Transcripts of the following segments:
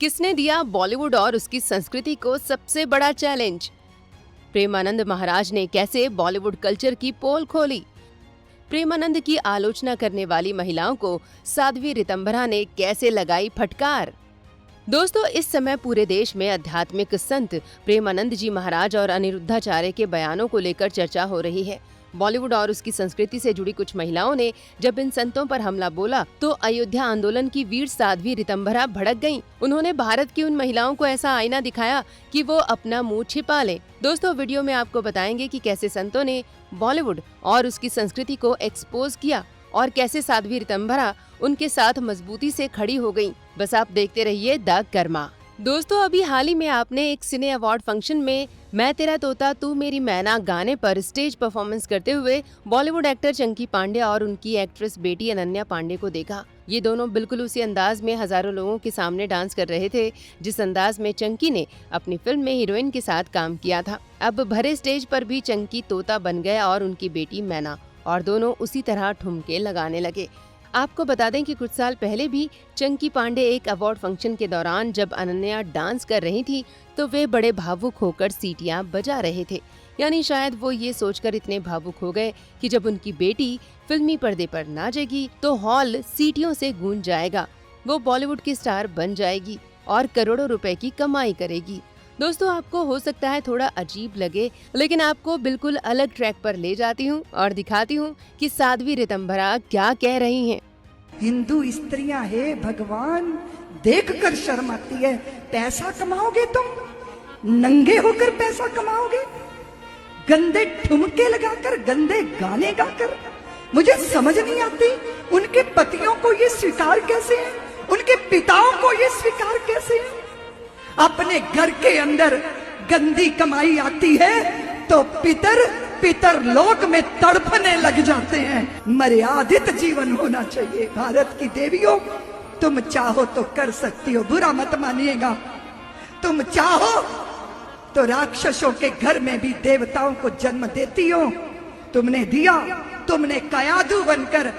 किसने दिया बॉलीवुड और उसकी संस्कृति को सबसे बड़ा चैलेंज? प्रेमानंद महाराज ने कैसे बॉलीवुड कल्चर की पोल खोली? प्रेमानंद की आलोचना करने वाली महिलाओं को साध्वी रितंभरा ने कैसे लगाई फटकार? दोस्तों, इस समय पूरे देश में आध्यात्मिक संत प्रेमानंद जी महाराज और अनिरुद्धाचार्य के बयानों को लेकर चर्चा हो रही है। बॉलीवुड और उसकी संस्कृति से जुड़ी कुछ महिलाओं ने जब इन संतों पर हमला बोला तो अयोध्या आंदोलन की वीर साध्वी रितंभरा भड़क गईं। उन्होंने भारत की उन महिलाओं को ऐसा आईना दिखाया कि वो अपना मुंह छिपा लें। दोस्तों, वीडियो में आपको बताएंगे कि कैसे संतों ने बॉलीवुड और उसकी संस्कृति को एक्सपोज किया और कैसे साध्वी रितंभरा उनके साथ मजबूती से खड़ी हो गयी। बस आप देखते रहिए द कर्मा। दोस्तों, अभी हाल ही में आपने एक सिने अवार्ड फंक्शन में मैं तेरा तोता तू मेरी मैना गाने पर स्टेज परफॉर्मेंस करते हुए बॉलीवुड एक्टर चंकी पांडे और उनकी एक्ट्रेस बेटी अनन्या पांडे को देखा। ये दोनों बिल्कुल उसी अंदाज में हजारों लोगों के सामने डांस कर रहे थे जिस अंदाज में चंकी ने अपनी फिल्म में हीरोइन के साथ काम किया था। अब भरे स्टेज पर भी चंकी तोता बन गया और उनकी बेटी मैना, और दोनों उसी तरह ठुमके लगाने लगे। आपको बता दें कि कुछ साल पहले भी चंकी पांडे एक अवार्ड फंक्शन के दौरान जब अनन्या डांस कर रही थी तो वे बड़े भावुक होकर सीटियां बजा रहे थे। यानी शायद वो ये सोचकर इतने भावुक हो गए कि जब उनकी बेटी फिल्मी पर्दे पर नाचेगी तो हॉल सीटियों से गूंज जाएगा, वो बॉलीवुड की स्टार बन जाएगी और करोड़ों रुपए की कमाई करेगी। दोस्तों, आपको हो सकता है थोड़ा अजीब लगे, लेकिन आपको बिल्कुल अलग ट्रैक पर ले जाती हूँ और दिखाती हूँ कि साध्वी रितंभरा क्या कह रही हैं। हिंदू स्त्रियां हे भगवान, देखकर शर्म आती है। पैसा कमाओगे तुम, नंगे होकर पैसा कमाओगे, गंदे ठुमके लगाकर, गंदे गाने गाकर। मुझे समझ नहीं आती उनके पतियों को ये स्वीकार कैसे है, उनके पिताओं को ये स्वीकार कैसे है। अपने घर के अंदर गंदी कमाई आती है तो पितर लोक में तड़पने लग जाते हैं। मर्यादित जीवन होना चाहिए। भारत की देवियों, तुम चाहो तो कर सकती हो, बुरा मत मानिएगा। तुम चाहो तो राक्षसों के घर में भी देवताओं को जन्म देती हो। तुमने दिया, तुमने कयादू बनकर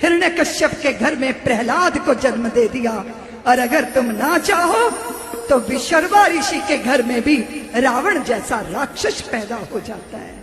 हिरण्यकश्यप के घर में प्रहलाद को जन्म दे दिया। और अगर तुम ना चाहो तो विशर्वा ऋषि के घर में भी रावण जैसा राक्षस पैदा हो जाता है।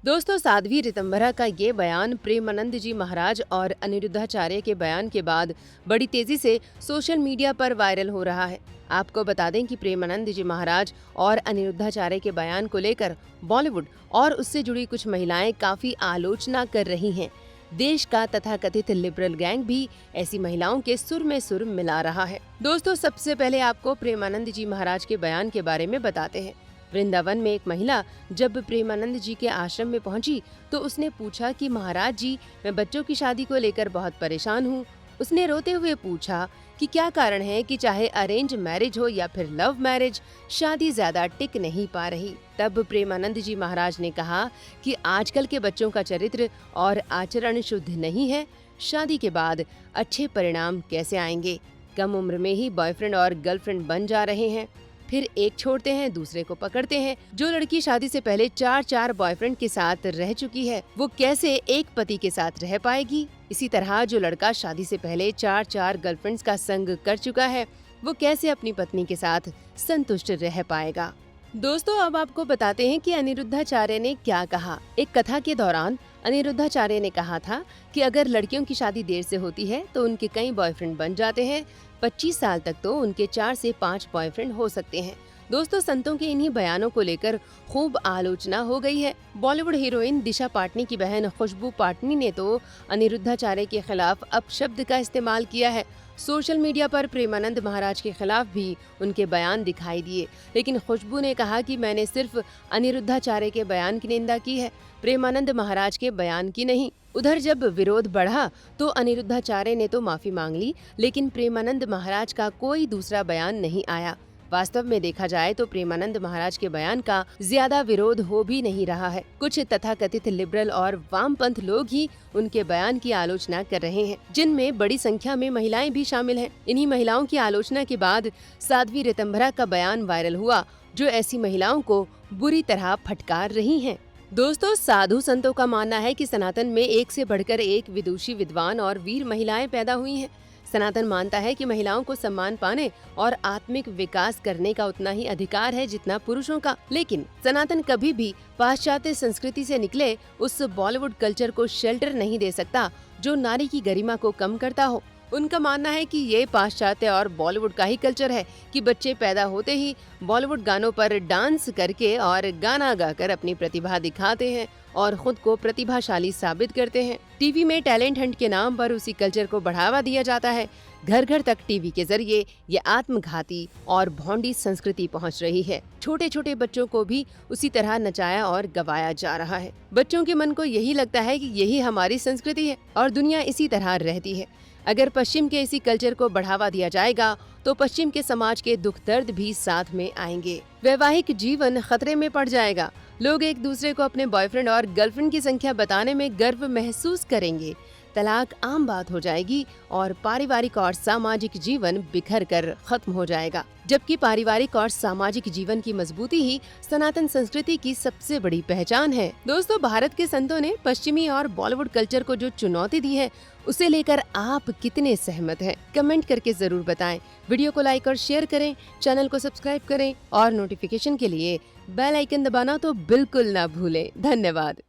दोस्तों, साध्वी रितंभरा का ये बयान प्रेमानंद जी महाराज और अनिरुद्धाचार्य के बयान के बाद बड़ी तेजी से सोशल मीडिया पर वायरल हो रहा है। आपको बता दें कि प्रेमानंद जी महाराज और अनिरुद्धाचार्य के बयान को लेकर बॉलीवुड और उससे जुड़ी कुछ महिलाएं काफी आलोचना कर रही हैं। देश का तथाकथित लिबरल गैंग भी ऐसी महिलाओं के सुर में सुर मिला रहा है। दोस्तों, सबसे पहले आपको प्रेमानंद जी महाराज के बयान के बारे में बताते हैं। वृंदावन में एक महिला जब प्रेमानंद जी के आश्रम में पहुंची तो उसने पूछा कि महाराज जी, मैं बच्चों की शादी को लेकर बहुत परेशान हूँ। उसने रोते हुए पूछा कि क्या कारण है कि चाहे अरेंज मैरिज हो या फिर लव मैरिज, शादी ज्यादा टिक नहीं पा रही। तब प्रेमानंद जी महाराज ने कहा कि आजकल के बच्चों का चरित्र और आचरण शुद्ध नहीं है। शादी के बाद अच्छे परिणाम कैसे आएंगे? कम उम्र में ही बॉयफ्रेंड और गर्लफ्रेंड बन जा रहे हैं, फिर एक छोड़ते हैं दूसरे को पकड़ते हैं। जो लड़की शादी से पहले 4 बॉयफ्रेंड के साथ रह चुकी है वो कैसे एक पति के साथ रह पाएगी? इसी तरह जो लड़का शादी से पहले 4 गर्लफ्रेंड्स का संग कर चुका है वो कैसे अपनी पत्नी के साथ संतुष्ट रह पाएगा? दोस्तों, अब आपको बताते हैं कि अनिरुद्धाचार्य ने क्या कहा। एक कथा के दौरान अनिरुद्धाचार्य ने कहा था कि अगर लड़कियों की शादी देर से होती है तो उनके कई बॉयफ्रेंड बन जाते हैं। 25 साल तक तो उनके 4 से 5 बॉयफ्रेंड हो सकते हैं। दोस्तों, संतों के इन्हीं बयानों को लेकर खूब आलोचना हो गई है। बॉलीवुड हीरोइन दिशा पाटनी की बहन खुशबू पाटनी ने तो अनिरुद्धाचार्य के खिलाफ अपशब्द का इस्तेमाल किया है। सोशल मीडिया पर प्रेमानंद महाराज के खिलाफ भी उनके बयान दिखाई दिए, लेकिन खुशबू ने कहा कि मैंने सिर्फ अनिरुद्धाचार्य के बयान की निंदा की है, प्रेमानंद महाराज के बयान की नहीं। उधर जब विरोध बढ़ा तो अनिरुद्धाचार्य ने तो माफी मांग ली, लेकिन प्रेमानंद महाराज का कोई दूसरा बयान नहीं आया। वास्तव में देखा जाए तो प्रेमानंद महाराज के बयान का ज्यादा विरोध हो भी नहीं रहा है। कुछ तथाकथित लिबरल और वामपंथ लोग ही उनके बयान की आलोचना कर रहे हैं, जिनमें बड़ी संख्या में महिलाएं भी शामिल हैं। इन्हीं महिलाओं की आलोचना के बाद साध्वी रितंभरा का बयान वायरल हुआ, जो ऐसी महिलाओं को बुरी तरह फटकार रही हैं। दोस्तों, साधु संतों का मानना है कि सनातन में एक से बढ़कर एक विदुषी, विद्वान और वीर महिलाएं पैदा हुई हैं। सनातन मानता है कि महिलाओं को सम्मान पाने और आत्मिक विकास करने का उतना ही अधिकार है जितना पुरुषों का। लेकिन सनातन कभी भी पाश्चात्य संस्कृति से निकले उस बॉलीवुड कल्चर को शेल्टर नहीं दे सकता जो नारी की गरिमा को कम करता हो। उनका मानना है कि ये पाश्चात्य और बॉलीवुड का ही कल्चर है कि बच्चे पैदा होते ही बॉलीवुड गानों पर डांस करके और गाना गाकर अपनी प्रतिभा दिखाते हैं और खुद को प्रतिभाशाली साबित करते हैं। टीवी में टैलेंट हंट के नाम पर उसी कल्चर को बढ़ावा दिया जाता है। घर घर तक टीवी के जरिए ये आत्मघाती और भोंडी संस्कृति पहुंच रही है। छोटे छोटे बच्चों को भी उसी तरह नचाया और गवाया जा रहा है। बच्चों के मन को यही लगता है कि यही हमारी संस्कृति है और दुनिया इसी तरह रहती है। अगर पश्चिम के इसी कल्चर को बढ़ावा दिया जाएगा तो पश्चिम के समाज के दुख दर्द भी साथ में आएंगे। वैवाहिक जीवन खतरे में पड़ जाएगा। लोग एक दूसरे को अपने बॉयफ्रेंड और गर्लफ्रेंड की संख्या बताने में गर्व महसूस करेंगे। तलाक आम बात हो जाएगी और पारिवारिक और सामाजिक जीवन बिखर कर खत्म हो जाएगा। जबकि पारिवारिक और सामाजिक जीवन की मजबूती ही सनातन संस्कृति की सबसे बड़ी पहचान है। दोस्तों, भारत के संतों ने पश्चिमी और बॉलीवुड कल्चर को जो चुनौती दी है उसे लेकर आप कितने सहमत हैं? कमेंट करके जरूर बताएं। वीडियो को लाइक और शेयर करें, चैनल को सब्सक्राइब करें और नोटिफिकेशन के लिए बेल आइकन दबाना तो बिल्कुल ना भूलें। धन्यवाद।